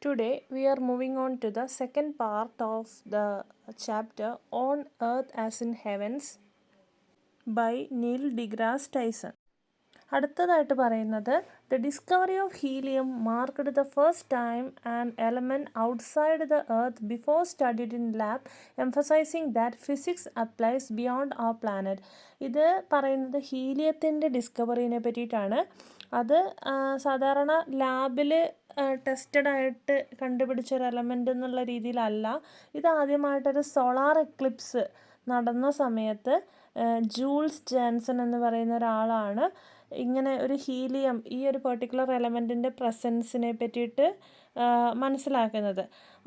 Today we are moving on to the second part of the chapter On Earth as in Heavens by Neil deGrasse Tyson. അടുത്തതായിട്ട് പറയുന്നത് the discovery of helium marked the first time an element outside the earth before studied in lab emphasizing that physics applies beyond our planet. ഇത് പറയുന്നത് ഹീലിയത്തിൻ്റെ ഡിസ്കവറിനെ പറ്റിയിട്ടാണ്. അത് സാധാരണ ലാബിൽ tested ആയിട്ട് കണ്ടുപിടിച്ചൊരു element എന്നുള്ള രീതിയിലല്ല. ഇത് ആദ്യമായിട്ടൊരു സോളാർ എക്ലിപ്സ് നടന്ന സമയത്ത് ജൂൾസ് ജാൻസൺ എന്ന് പറയുന്ന ഒരാളാണ് ഇങ്ങനെ ഒരു ഹീലിയം ഈ ഒരു പെർട്ടിക്കുലർ എലമെൻറ്റിൻ്റെ പ്രസൻസിനെ പറ്റിയിട്ട് മനസ്സിലാക്കുന്നത്.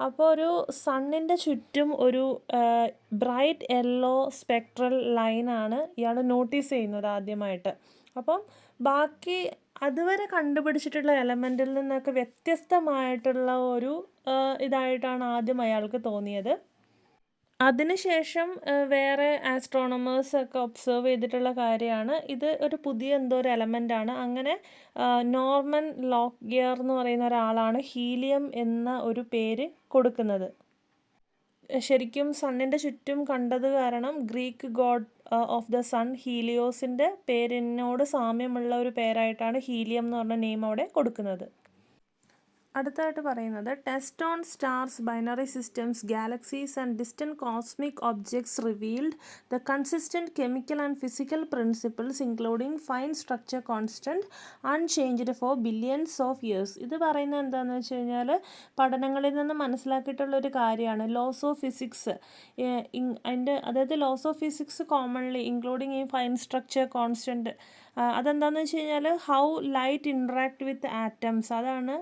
അപ്പോൾ ഒരു സണ്ണിൻ്റെ ചുറ്റും ഒരു ബ്രൈറ്റ് യെല്ലോ സ്പെക്ട്രൽ ലൈനാണ് ഇയാൾ നോട്ടീസ് ചെയ്യുന്നത് ആദ്യമായിട്ട്. അപ്പം ബാക്കി അതുവരെ കണ്ടുപിടിച്ചിട്ടുള്ള എലമെൻറ്റിൽ നിന്നൊക്കെ വ്യത്യസ്തമായിട്ടുള്ള ഒരു ഇതായിട്ടാണ് ആദ്യം അയാൾക്ക് തോന്നിയത്. അതിനുശേഷം വേറെ ആസ്ട്രോണമേഴ്സൊക്കെ ഒബ്സർവ് ചെയ്തിട്ടുള്ള കാര്യമാണ് ഇത് ഒരു പുതിയ എന്തോ ഒരു എലമെൻ്റാണ്. അങ്ങനെ നോർമൻ ലോക്ഗിയർ എന്ന് പറയുന്ന ഒരാളാണ് ഹീലിയം എന്ന ഒരു പേര് കൊടുക്കുന്നത്. ശരിക്കും സണ്ണിൻ്റെ ചുറ്റും കണ്ടത് കാരണം Greek god of the sun ഹീലിയോസിൻ്റെ പേരിനോട് സാമ്യമുള്ള ഒരു പേരായിട്ടാണ് ഹീലിയം എന്ന് പറഞ്ഞ നെയിം അവിടെ കൊടുക്കുന്നത്. അടുത്തായിട്ട് പറയുന്നത് test on stars, binary systems, galaxies and distant cosmic objects revealed the consistent chemical and physical principles including fine structure constant unchanged for billions of years. ഇത് പറയുന്നത് എന്താണെന്ന് വെച്ച് കഴിഞ്ഞാൽ പഠനങ്ങളിൽ നിന്ന് മനസ്സിലാക്കിയിട്ടുള്ളൊരു കാര്യമാണ് ലോസ് ഓഫ് ഫിസിക്സ്. അതായത് laws of physics commonly including ഈ ഫൈൻ സ്ട്രക്ചർ കോൺസ്റ്റൻറ്റ് അതെന്താണെന്ന് വെച്ച് കഴിഞ്ഞാൽ how light interact with atoms, അതാണ്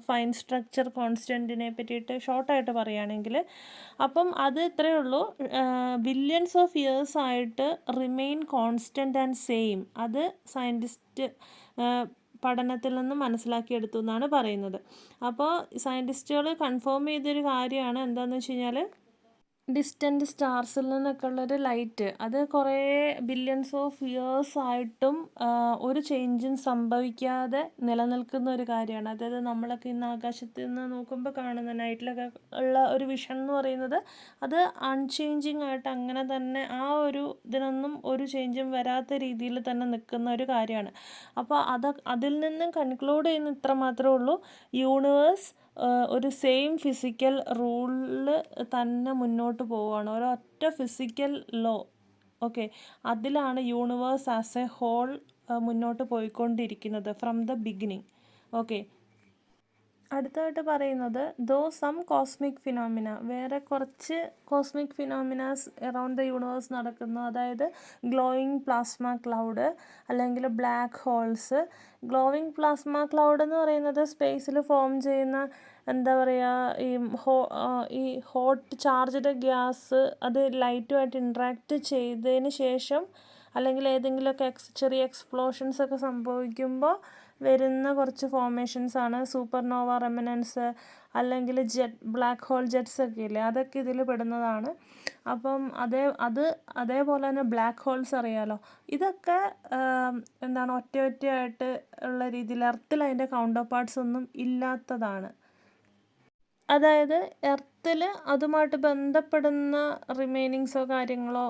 ഫൈൻ സ്ട്രക്ചർ കോൺസ്റ്റൻറ്റിനെ പറ്റിയിട്ട് ഷോർട്ടായിട്ട് പറയുകയാണെങ്കിൽ. അപ്പം അത് ഇത്രയേ ഉള്ളൂ, ബില്യൺസ് ഓഫ് ഇയേഴ്സ് ആയിട്ട് റിമെയിൻ കോൺസ്റ്റൻ്റ് ആൻഡ് സെയിം. അത് സയൻറ്റിസ്റ്റ് പഠനത്തിൽ നിന്ന് മനസ്സിലാക്കിയെടുത്തു എന്നാണ് പറയുന്നത്. അപ്പോൾ സയൻറ്റിസ്റ്റുകൾ കൺഫേം ചെയ്തൊരു കാര്യമാണ് എന്താണെന്ന് വെച്ച് കഴിഞ്ഞാൽ ഡിസ്റ്റൻറ്റ് സ്റ്റാർസിൽ നിന്നൊക്കെ ഉള്ളൊരു ലൈറ്റ് അത് കുറേ ബില്യൺസ് ഓഫ് ഇയേഴ്സ് ആയിട്ടും ഒരു ചേഞ്ചും സംഭവിക്കാതെ നിലനിൽക്കുന്ന ഒരു കാര്യമാണ്. അതായത് നമ്മളൊക്കെ ഇന്ന് ആകാശത്ത് നിന്ന് നോക്കുമ്പോൾ കാണുന്ന നൈറ്റിലൊക്കെ ഉള്ള ഒരു വിഷൻ എന്ന് പറയുന്നത് അത് അൺചേഞ്ചിങ് ആയിട്ട് അങ്ങനെ തന്നെ ആ ഒരു ഇതിനൊന്നും ഒരു ചേഞ്ചും വരാത്ത രീതിയിൽ തന്നെ നിൽക്കുന്ന ഒരു കാര്യമാണ്. അപ്പോൾ അതിൽ നിന്നും കൺക്ലൂഡ് ചെയ്യുന്ന ഇത്ര മാത്രമേ ഉള്ളൂ, യൂണിവേഴ്സ് ഒരു സെയിം ഫിസിക്കൽ റൂളിൽ തന്നെ മുന്നോട്ട് പോവുകയാണ്. ഒരൊറ്റ ഫിസിക്കൽ ലോ, ഓക്കെ, അതിലാണ് യൂണിവേഴ്സ് ആസ് എ ഹോൾ മുന്നോട്ട് പോയിക്കൊണ്ടിരിക്കുന്നത് ഫ്രം ദ ബിഗിനിങ്. ഓക്കെ, അടുത്തായിട്ട് പറയുന്നത് ദോ സം കോസ്മിക് ഫിനോമിന, വേറെ കുറച്ച് cosmic phenomenas around the universe നടക്കുന്നു. അതായത് ഗ്ലോയിങ് പ്ലാസ്മ ക്ലൗഡ് അല്ലെങ്കിൽ black holes. Glowing plasma cloud എന്ന് പറയുന്നത് സ്പേസിൽ ഫോം ചെയ്യുന്ന എന്താ പറയുക, ഈ ഹോട്ട് ചാർജ്ഡ് ഗ്യാസ് അത് ലൈറ്റുമായിട്ട് ഇൻട്രാക്ട് ചെയ്തതിന് ശേഷം അല്ലെങ്കിൽ ഏതെങ്കിലുമൊക്കെ ചെറിയ എക്സ്പ്ലോഷൻസ് ഒക്കെ സംഭവിക്കുമ്പോൾ വരുന്ന കുറച്ച് ഫോർമേഷൻസാണ് സൂപ്പർനോവ റെമനൻസ് അല്ലെങ്കിൽ ബ്ലാക്ക് ഹോൾ ജെറ്റ്സ് ഒക്കെ ഇല്ലേ, അതൊക്കെ ഇതിൽ പെടുന്നതാണ്. അപ്പം അതേപോലെ തന്നെ ബ്ലാക്ക് ഹോൾസ് അറിയാലോ, ഇതൊക്കെ എന്താണ് ഒറ്റയായിട്ട് ഉള്ള രീതിയിൽ എർത്തിൽ അതിൻ്റെ കൗണ്ടർ പാർട്സ് ഒന്നും ഇല്ലാത്തതാണ്. അതായത് എർത്തിൽ അതുമായിട്ട് ബന്ധപ്പെടുന്ന റിമൈനിങ്സോ കാര്യങ്ങളോ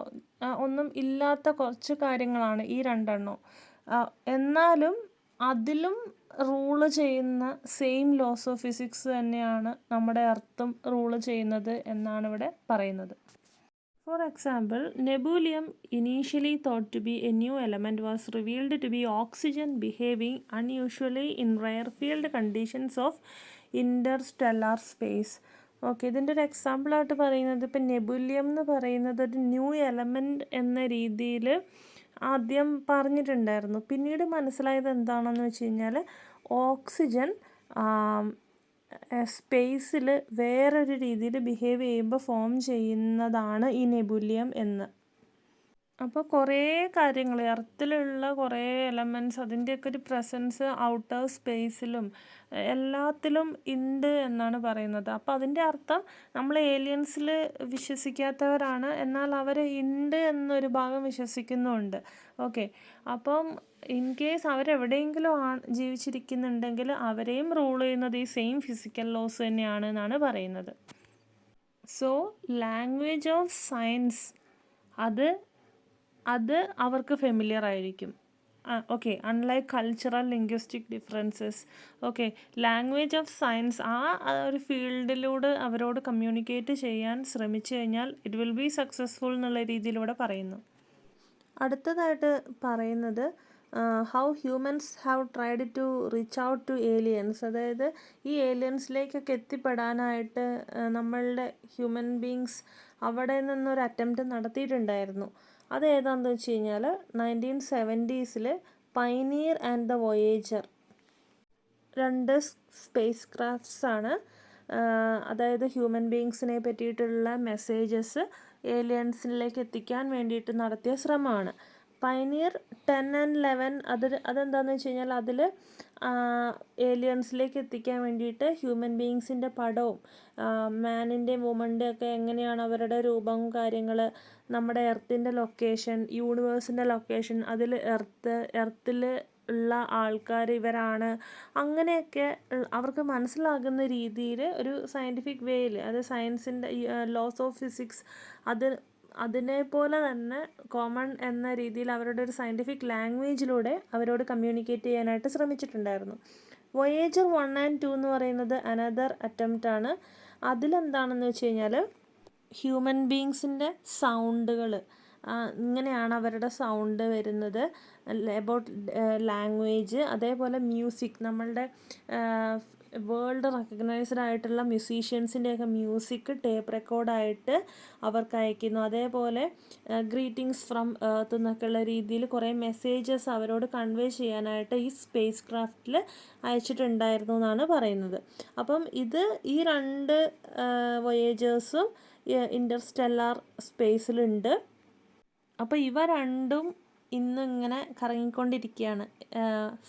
ഒന്നും ഇല്ലാത്ത കുറച്ച് കാര്യങ്ങളാണ് ഈ രണ്ടെണ്ണം. എന്നാലും അതിലും റൂള് ചെയ്യുന്ന സെയിം ലോസ് ഓഫ് ഫിസിക്സ് തന്നെയാണ് നമ്മുടെ എർത്തും റൂള് ചെയ്യുന്നത് എന്നാണ് ഇവിടെ പറയുന്നത്. For example, nebullium, initially thought to be a new element, was revealed to be oxygen behaving unusually in rare-field conditions of interstellar space. Okay, ഇതിൻ്റെ ഒരു എക്സാമ്പിളായിട്ട് പറയുന്നത് ഇപ്പം നെബുലിയം എന്ന് പറയുന്നത് ഒരു ന്യൂ എലമെൻറ്റ് എന്ന രീതിയിൽ ആദ്യം പറഞ്ഞിട്ടുണ്ടായിരുന്നു. പിന്നീട് മനസ്സിലായത് എന്താണെന്ന് വെച്ച് കഴിഞ്ഞാൽ ഓക്സിജൻ സ്പേസിൽ വേറൊരു രീതിയിൽ ബിഹേവ് ചെയ്യുമ്പോൾ ഫോം ചെയ്യുന്നതാണ് ഈ നെബുലിയം എന്ന്. അപ്പോൾ കുറേ കാര്യങ്ങൾ എർത്തിലുള്ള കുറേ എലമെൻറ്റ്സ് അതിൻ്റെയൊക്കെ ഒരു പ്രസൻസ് ഔട്ടർ സ്പേസിലും എല്ലാത്തിലും ഉണ്ട് എന്നാണ് പറയുന്നത്. അപ്പോൾ അതിൻ്റെ അർത്ഥം നമ്മൾ ഏലിയൻസിൽ വിശ്വസിക്കാത്തവരാണ്, എന്നാൽ അവർ ഉണ്ട് എന്നൊരു ഭാഗം വിശ്വസിക്കുന്നുമുണ്ട്. ഓക്കെ, അപ്പം ഇൻ കേസ് അവരെവിടെയെങ്കിലും ജീവിച്ചിരിക്കുന്നുണ്ടെങ്കിൽ അവരെയും റൂൾ ചെയ്യുന്നത് ഈ സെയിം ഫിസിക്കൽ ലോസ് തന്നെയാണ് എന്നാണ് പറയുന്നത്. സോ ലാംഗ്വേജ് ഓഫ് സയൻസ് അത് അവർക്ക് ഫെമിലിയർ ആയിരിക്കും. Okay, unlike cultural linguistic differences. Okay, language of science ആ ഒരു ഫീൽഡിലൂടെ അവരോട് കമ്മ്യൂണിക്കേറ്റ് ചെയ്യാൻ ശ്രമിച്ചു കഴിഞ്ഞാൽ ഇറ്റ് വിൽ ബി സക്സസ്ഫുൾ എന്നുള്ള രീതിയിലൂടെ പറയുന്നു. അടുത്തതായിട്ട് പറയുന്നത് how humans have tried to reach out to aliens. അതായത് ഈ ഏലിയൻസിലേക്കൊക്കെ എത്തിപ്പെടാനായിട്ട് നമ്മളുടെ ഹ്യൂമൻ ബീങ്സ് അവിടെ നിന്നൊരു അറ്റംപ്റ്റ് നടത്തിയിട്ടുണ്ടായിരുന്നു. അത് ഏതാണെന്ന് വെച്ച് കഴിഞ്ഞാൽ 1970s pioneer and the Voyager 2 space crafts ആണ്. അതായത് ഹ്യൂമൻ ബീങ്സിനെ പറ്റിയിട്ടുള്ള മെസ്സേജസ് ഏലിയൻസിലേക്ക് എത്തിക്കാൻ വേണ്ടിയിട്ട് നടത്തിയ ശ്രമമാണ്. പൈനിയർ 10 and 11 അതെന്താണെന്ന് വെച്ച് കഴിഞ്ഞാൽ അതിൽ ഏലിയൻസിലേക്ക് എത്തിക്കാൻ വേണ്ടിയിട്ട് ഹ്യൂമൻ ബീങ്സിൻ്റെ പടവും മാനിൻ്റെയും വുമൻ്റെയും ഒക്കെ എങ്ങനെയാണ് അവരുടെ രൂപവും കാര്യങ്ങൾ, നമ്മുടെ എർത്തിൻ്റെ ലൊക്കേഷൻ, യൂണിവേഴ്സിൻ്റെ ലൊക്കേഷൻ, അതിൽ എർത്തിൽ ഉള്ള ആൾക്കാർ ഇവരാണ്, അങ്ങനെയൊക്കെ അവർക്ക് മനസ്സിലാകുന്ന രീതിയിൽ ഒരു സയൻറ്റിഫിക് വേയിൽ, അത് സയൻസിൻ്റെ ലോസ് ഓഫ് ഫിസിക്സ് അതിനെപ്പോലെ തന്നെ കോമൺ എന്ന രീതിയിൽ അവരുടെ ഒരു സയൻറ്റിഫിക് ലാംഗ്വേജിലൂടെ അവരോട് കമ്മ്യൂണിക്കേറ്റ് ചെയ്യാനായിട്ട് ശ്രമിച്ചിട്ടുണ്ടായിരുന്നു. വോയേജർ 1 and 2 എന്ന് പറയുന്നത് അനദർ അറ്റംപ്റ്റ് ആണ്. അതിലെന്താണെന്ന് വെച്ച് കഴിഞ്ഞാൽ ഹ്യൂമൻ ബീങ്സിൻ്റെ സൗണ്ടുകൾ, ഇങ്ങനെയാണ് അവരുടെ സൗണ്ട് വരുന്നത്, അബൌട്ട് ലാംഗ്വേജ്, അതേപോലെ മ്യൂസിക്, നമ്മളുടെ വേൾഡ് റെക്കഗ്നൈസ്ഡ് ആയിട്ടുള്ള മ്യൂസീഷ്യൻസിൻ്റെയൊക്കെ മ്യൂസിക് ടേപ്പ് റെക്കോർഡായിട്ട് അവർക്ക് അയക്കുന്നു. അതേപോലെ ഗ്രീറ്റിംഗ്സ് ഫ്രം എർത്ത് എന്നൊക്കെയുള്ള രീതിയിൽ കുറേ മെസ്സേജസ് അവരോട് കൺവേ ചെയ്യാനായിട്ട് ഈ സ്പേസ് ക്രാഫ്റ്റിൽ അയച്ചിട്ടുണ്ടായിരുന്നു എന്നാണ് പറയുന്നത്. അപ്പം ഈ 2 വോയേജേഴ്സും ഇൻ്റർസ്റ്റെല്ലാർ സ്പേസിലുണ്ട്. അപ്പോൾ ഇവ രണ്ടും ഇന്നിങ്ങനെ കറങ്ങിക്കൊണ്ടിരിക്കുകയാണ്,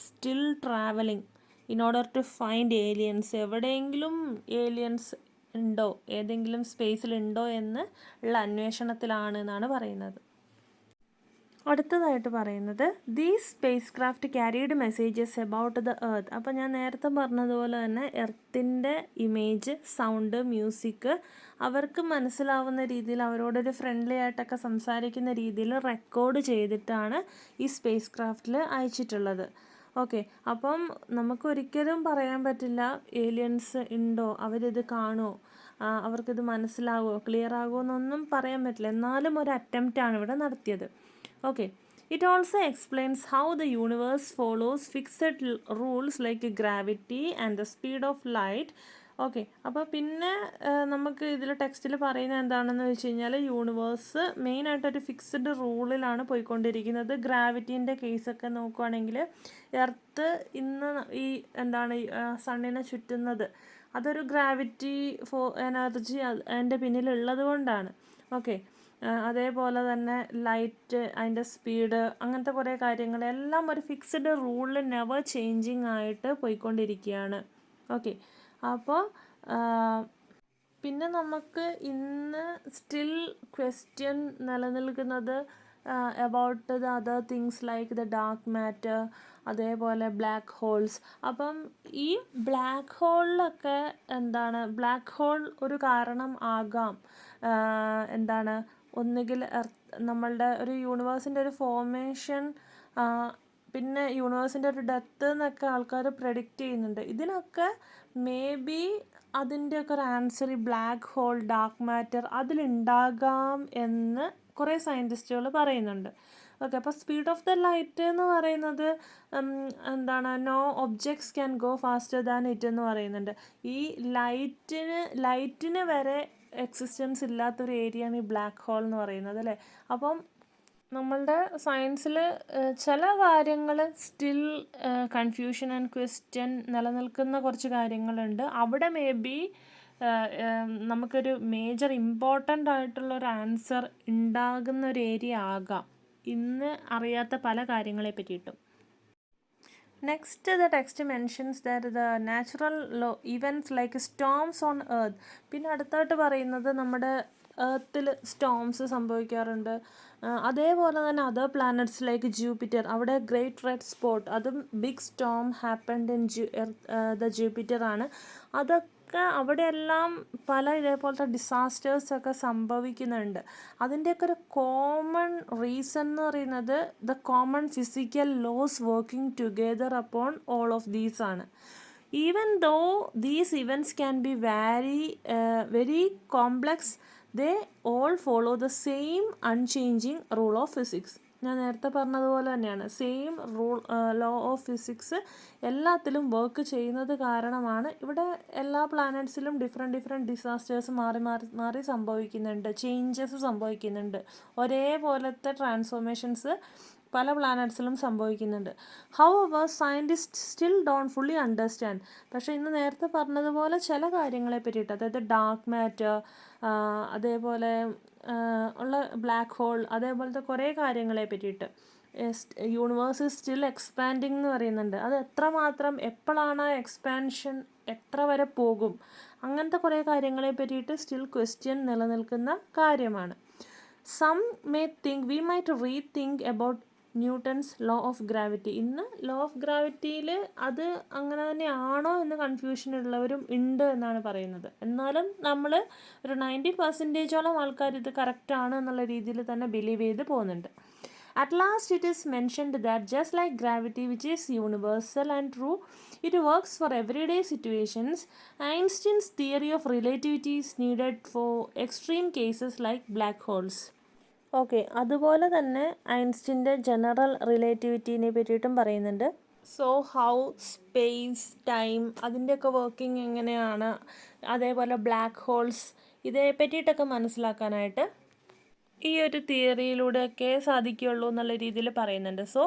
still travelling in order to find aliens. എവിടെയെങ്കിലും ഏലിയൻസ് ഉണ്ടോ, ഏതെങ്കിലും സ്പേസിലുണ്ടോ എന്ന് ഉള്ള അന്വേഷണത്തിലാണ് എന്നാണ് പറയുന്നത്. അടുത്തതായിട്ട് പറയുന്നത് these space craft carried messages about the earth. അപ്പോൾ ഞാൻ നേരത്തെ പറഞ്ഞതുപോലെ തന്നെ എർത്തിൻ്റെ ഇമേജ്, സൗണ്ട്, മ്യൂസിക് അവർക്ക് മനസ്സിലാവുന്ന രീതിയിൽ അവരോടൊരു ഫ്രണ്ട്ലി ആയിട്ടൊക്കെ സംസാരിക്കുന്ന രീതിയിൽ റെക്കോർഡ് ചെയ്തിട്ടാണ് ഈ സ്പേസ് ക്രാഫ്റ്റിൽ അയച്ചിട്ടുള്ളത്. ഓക്കെ, അപ്പം നമുക്കൊരിക്കലും പറയാൻ പറ്റില്ല ഏലിയൻസ് ഉണ്ടോ, അവരിത് കാണുമോ, അവർക്കിത് മനസ്സിലാവുമോ, ക്ലിയർ ആകുമോ എന്നൊന്നും പറയാൻ പറ്റില്ല. എന്നാലും ഒരു അറ്റംപ്റ്റാണ് ഇവിടെ നടത്തിയത്. Okay, it also explains how the universe follows fixed rules like gravity and the speed of light. Okay, അപ്പോൾ പിന്നെ നമുക്ക് ഇതിൽ ടെക്സ്റ്റിൽ പറയുന്നത് എന്താണെന്ന് വെച്ച് കഴിഞ്ഞാൽ യൂണിവേഴ്സ് മെയിനായിട്ടൊരു ഫിക്സ്ഡ് റൂളിലാണ് പോയിക്കൊണ്ടിരിക്കുന്നത്. ഗ്രാവിറ്റീൻ്റെ കേസൊക്കെ നോക്കുകയാണെങ്കിൽ എർത്ത് ഇന്ന് ഈ സണ്ണിനെ ചുറ്റുന്നത് അതൊരു ഗ്രാവിറ്റി എനർജി അതിൻ്റെ പിന്നിലുള്ളത് കൊണ്ടാണ്. ഓക്കെ, അതേപോലെ തന്നെ ലൈറ്റ്, അതിൻ്റെ സ്പീഡ്, അങ്ങനത്തെ കുറേ കാര്യങ്ങൾ എല്ലാം ഒരു ഫിക്സ്ഡ് റൂളിൽ നെവർ ചേഞ്ചിങ് ആയിട്ട് പോയിക്കൊണ്ടിരിക്കുകയാണ്. ഓക്കെ, അപ്പോൾ പിന്നെ നമുക്ക് ഇന്ന് സ്റ്റിൽ ക്വസ്റ്റ്യൻ നിലനിൽക്കുന്നത് about the other things like the dark matter, അതേപോലെ ബ്ലാക്ക് ഹോൾസ്. അപ്പം ഈ ബ്ലാക്ക് ഹോളിലൊക്കെ ബ്ലാക്ക് ഹോൾ ഒരു കാരണം ആകാം. ഒന്നുകിൽ നമ്മളുടെ ഒരു യൂണിവേഴ്സിൻ്റെ ഒരു ഫോർമേഷൻ, പിന്നെ യൂണിവേഴ്സിൻ്റെ ഒരു ഡെത്ത് എന്നൊക്കെ ആൾക്കാർ പ്രെഡിക്റ്റ് ചെയ്യുന്നുണ്ട്. ഇതിനൊക്കെ മേ ബി അതിൻ്റെയൊക്കെ ഒരു ആൻസർ ഈ ബ്ലാക്ക് ഹോൾ, ഡാർക്ക് മാറ്റർ അതിലുണ്ടാകാം എന്ന് കുറേ സയൻറ്റിസ്റ്റുകൾ പറയുന്നുണ്ട്. ഓക്കെ, അപ്പോൾ സ്പീഡ് ഓഫ് ദ ലൈറ്റ് എന്ന് പറയുന്നത് no objects can go faster than it എന്ന് പറയുന്നുണ്ട്. ഈ ലൈറ്റിന് വരെ എക്സിസ്റ്റൻസ് ഇല്ലാത്തൊരു ഏരിയയാണ് ഈ ബ്ലാക്ക് ഹോൾ എന്ന് പറയുന്നത്, അല്ലേ? അപ്പം നമ്മളുടെ സയൻസിൽ ചില കാര്യങ്ങൾ സ്റ്റിൽ കൺഫ്യൂഷൻ ആൻഡ് ക്വസ്റ്റ്യൻ നിലനിൽക്കുന്ന കുറച്ച് കാര്യങ്ങളുണ്ട്. അവിടെ മേ ബി നമുക്കൊരു മേജർ ഇമ്പോർട്ടൻ്റ് ആയിട്ടുള്ളൊരു ആൻസർ ഉണ്ടാകുന്ന ഒരു ഏരിയ ആകാം. ഇന്ന് അറിയാത്ത പല കാര്യങ്ങളെ പറ്റിയിട്ടും. Next the text mentions that the natural events like storms on earth. പിന്നെ അടുത്തായിട്ട് പറയുന്നത് നമ്മുടെ എർത്തിൽ സ്റ്റോംസ് സംഭവിക്കാറുണ്ട്. അതേപോലെ തന്നെ അതർ പ്ലാനറ്റ്സ് ലൈക്ക് ജൂപ്പിറ്റർ, അവിടെ ഗ്രേറ്റ് റെഡ് സ്പോട്ട്, അതും big storm happened in the Jupiter ആണ്. അതൊക്കെ അവിടെയെല്ലാം പല ഇതേപോലത്തെ ഡിസാസ്റ്റേഴ്സൊക്കെ സംഭവിക്കുന്നുണ്ട്. അതിൻ്റെയൊക്കെ ഒരു കോമൺ റീസൺ എന്ന് പറയുന്നത് the common physical laws working together upon all of these ആണ്. Even though these events can be very complex, they all follow the same unchanging rule of physics. ഞാൻ നേരത്തെ പറഞ്ഞതുപോലെ തന്നെയാണ്, സെയിം ലോ ഓഫ് ഫിസിക്സ് എല്ലാത്തിലും work ചെയ്യുന്നത് കാരണമാണ് ഇവിടെ എല്ലാ പ്ലാനറ്റ്സിലും ഡിഫറെൻറ്റ് ഡിസാസ്റ്റേഴ്സ് മാറി സംഭവിക്കുന്നുണ്ട്, ചേഞ്ചസ് സംഭവിക്കുന്നുണ്ട്, ഒരേപോലത്തെ ട്രാൻസ്ഫോർമേഷൻസ് പല പ്ലാനറ്റ്സിലും സംഭവിക്കുന്നുണ്ട്. However scientist still don't fully understand. പക്ഷേ ഇന്ന് നേരത്തെ പറഞ്ഞതുപോലെ ചില കാര്യങ്ങളെ പറ്റിയിട്ട്, അതായത് ഡാർക്ക് മാറ്റർ, അതേപോലെ ഉള്ള ബ്ലാക്ക് ഹോൾ, അതേപോലത്തെ കുറേ കാര്യങ്ങളെ പറ്റിയിട്ട്, യൂണിവേഴ്സ് ഈസ് സ്റ്റിൽ എക്സ്പാൻഡിങ് എന്ന് പറയുന്നുണ്ട്. അത് എത്രമാത്രം, എപ്പോഴാണ് ആ എക്സ്പാൻഷൻ, എത്ര വരെ പോകും, അങ്ങനത്തെ കുറേ കാര്യങ്ങളെ പറ്റിയിട്ട് സ്റ്റിൽ ക്വസ്റ്റ്യൻ നിലനിൽക്കുന്ന കാര്യമാണ്. Some may think we might rethink about Newton's law of gravity. ഇന്ന് ലോ ഓഫ് ഗ്രാവിറ്റിയിൽ അത് അങ്ങനെ തന്നെയാണോ എന്ന് ഉള്ളവരും ഉണ്ട് എന്നാണ് പറയുന്നത്. എന്നാലും നമ്മൾ ഒരു 90% ആൾക്കാർ ഇത് കറക്റ്റാണ് എന്നുള്ള രീതിയിൽ തന്നെ ബിലീവ് ചെയ്ത് പോകുന്നുണ്ട്. At last it is mentioned that just like gravity, which is universal and true, it works for everyday situations, Einstein's theory of relativity is needed for extreme cases like black holes. Okay, അതുപോലെ തന്നെ ഐൻസ്റ്റീൻ്റെ general റിലേറ്റിവിറ്റീനെ പറ്റിയിട്ടും പറയുന്നുണ്ട്. So how space time അതിൻ്റെയൊക്കെ working എങ്ങനെയാണ്, അതേപോലെ black holes, ഇതേ പറ്റിയിട്ടൊക്കെ മനസ്സിലാക്കാനായിട്ട് ഈ ഒരു തിയറിയിലൂടെയൊക്കെ സാധിക്കുകയുള്ളൂ എന്നുള്ള രീതിയിൽ പറയുന്നുണ്ട്. So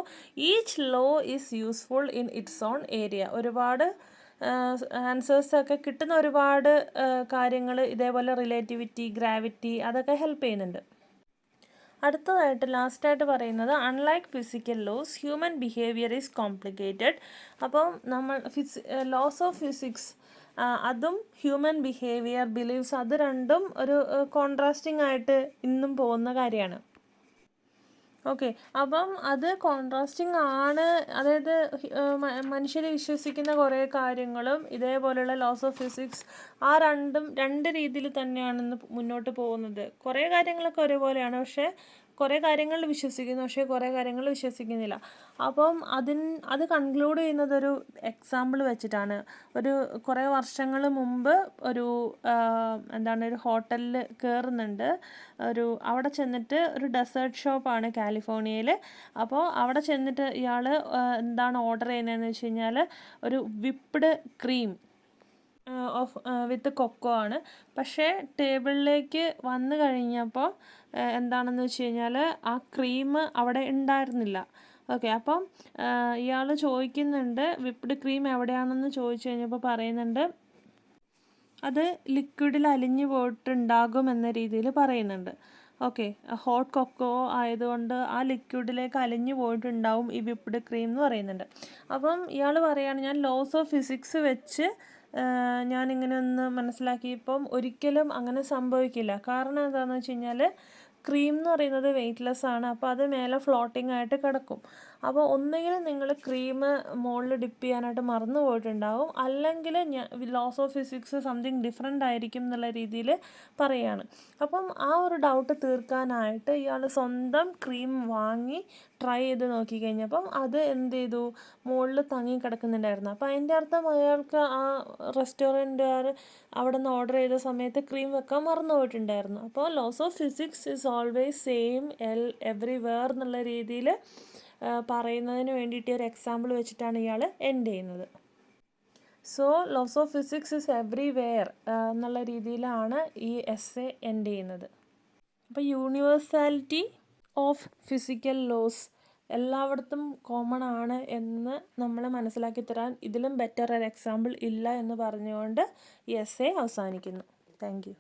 each law is useful in its on area. ഒരുപാട് ആൻസേഴ്സൊക്കെ കിട്ടുന്ന ഒരുപാട് കാര്യങ്ങൾ ഇതേപോലെ റിലേറ്റിവിറ്റി, ഗ്രാവിറ്റി, അതൊക്കെ ഹെൽപ്പ് ചെയ്യുന്നുണ്ട്. അടുത്തതായിട്ട് ലാസ്റ്റായിട്ട് പറയുന്നത് unlike physical laws human behaviour is complicated. അപ്പം നമ്മൾ ലോസ് ഓഫ് ഫിസിക്സ് അതും ഹ്യൂമൻ ബിഹേവിയർ, ബിലീവ്സ്, അത് രണ്ടും ഒരു കോൺട്രാസ്റ്റിംഗ് ആയിട്ട് ഇന്നും പോകുന്ന കാര്യമാണ്. ഓക്കെ, അപ്പം അത് കോൺട്രാസ്റ്റിംഗ് ആണ്. അതായത് മനുഷ്യർ വിശ്വസിക്കുന്ന കുറേ കാര്യങ്ങളും ഇതേപോലെയുള്ള ലോസ് ഓഫ് ഫിസിക്സ്, ആ രണ്ട് രീതിയിൽ തന്നെയാണ് ഇന്ന് മുന്നോട്ട് പോകുന്നത്. കുറേ കാര്യങ്ങളൊക്കെ ഒരുപോലെയാണ്, പക്ഷേ കുറേ കാര്യങ്ങളിൽ വിശ്വസിക്കുന്നു, പക്ഷേ കുറേ കാര്യങ്ങൾ വിശ്വസിക്കുന്നില്ല. അപ്പം അത് കൺക്ലൂഡ് ചെയ്യുന്നത് ഒരു എക്സാമ്പിൾ വെച്ചിട്ടാണ്. കുറേ വർഷങ്ങൾ മുമ്പ് ഒരു ഒരു ഹോട്ടലിൽ കയറുന്നുണ്ട്. അവിടെ ചെന്നിട്ട് ഒരു ഡെസേർട്ട് ഷോപ്പാണ് കാലിഫോർണിയയിൽ. അപ്പോൾ അവിടെ ചെന്നിട്ട് ഇയാൾ എന്താണ് ഓർഡർ ചെയ്യുന്നതെന്ന് വെച്ച് കഴിഞ്ഞാൽ ഒരു വിപ്ഡ് ക്രീം വിത്ത് കൊക്കോ ആണ്. പക്ഷേ ടേബിളിലേക്ക് വന്നു കഴിഞ്ഞപ്പോൾ എന്താണെന്ന് വെച്ച് കഴിഞ്ഞാൽ ആ ക്രീം അവിടെ ഉണ്ടായിരുന്നില്ല. ഓക്കെ, അപ്പം ഇയാൾ ചോദിക്കുന്നുണ്ട് വിപ്ഡ് ക്രീം എവിടെയാണെന്ന് ചോദിച്ചു കഴിഞ്ഞപ്പോൾ പറയുന്നുണ്ട് അത് ലിക്വിഡിൽ അലിഞ്ഞു പോയിട്ടുണ്ടാകും എന്ന രീതിയിൽ പറയുന്നുണ്ട്. ഓക്കെ, ഹോട്ട് കൊക്കോ ആയതുകൊണ്ട് ആ ലിക്വിഡിലേക്ക് അലിഞ്ഞു പോയിട്ടുണ്ടാവും ഈ വിപ്ഡ് ക്രീം എന്ന് പറയുന്നുണ്ട്. അപ്പം ഇയാൾ പറയുകയാണ്, ഞാൻ ലോസ് ഓഫ് ഫിസിക്സ് വെച്ച് ഞാനിങ്ങനെ ഒന്ന് മനസ്സിലാക്കിയപ്പം ഒരിക്കലും അങ്ങനെ സംഭവിക്കില്ല. കാരണം എന്താണെന്ന് വെച്ച് കഴിഞ്ഞാൽ ക്രീം എന്ന് പറയുന്നത് വെയ്റ്റ്ലെസ് ആണ്. അപ്പോൾ അത് മേലെ ഫ്ലോട്ടിംഗ് ആയിട്ട് കിടക്കും. അപ്പോൾ ഒന്നുകിൽ നിങ്ങൾ ക്രീം മുകളിൽ ഡിപ്പ് ചെയ്യാനായിട്ട് മറന്നു പോയിട്ടുണ്ടാവും, അല്ലെങ്കിൽ laws of physics something different ആയിരിക്കും എന്നുള്ള രീതിയിൽ പറയുകയാണ്. അപ്പം ആ ഒരു ഡൗട്ട് തീർക്കാനായിട്ട് ഇയാൾ സ്വന്തം ക്രീം വാങ്ങി ട്രൈ ചെയ്ത് നോക്കിക്കഴിഞ്ഞപ്പം അത് എന്ത് ചെയ്തു, മുകളിൽ തങ്ങി കിടക്കുന്നുണ്ടായിരുന്നു. അപ്പോൾ അതിൻ്റെ അർത്ഥം അയാൾക്ക് ആ റെസ്റ്റോറൻറ്റുകാർ അവിടെ നിന്ന് ഓർഡർ ചെയ്ത സമയത്ത് ക്രീം വെക്കാൻ മറന്നു പോയിട്ടുണ്ടായിരുന്നു. അപ്പോൾ laws of physics is always same everywhere എന്നുള്ള രീതിയിൽ പറയുന്നതിന് വേണ്ടിയിട്ട് ഒരു എക്സാമ്പിൾ വെച്ചിട്ടാണ് ഇയാൾ എൻഡ് ചെയ്യുന്നത്. So laws of physics is everywhere എന്നുള്ള രീതിയിലാണ് ഈ എസ്സേ എൻഡ് ചെയ്യുന്നത്. അപ്പോൾ യൂണിവേഴ്സാലിറ്റി ഓഫ് ഫിസിക്കൽ ലോസ് എല്ലായിടത്തും കോമൺ ആണ് എന്ന് നമ്മൾ മനസ്സിലാക്കി തരാൻ ഇതിലും ബെറ്റർ ഒരു എക്സാമ്പിൾ ഇല്ല എന്ന് പറഞ്ഞുകൊണ്ട് ഈ എസ്സേ അവസാനിക്കുന്നു. Thank you.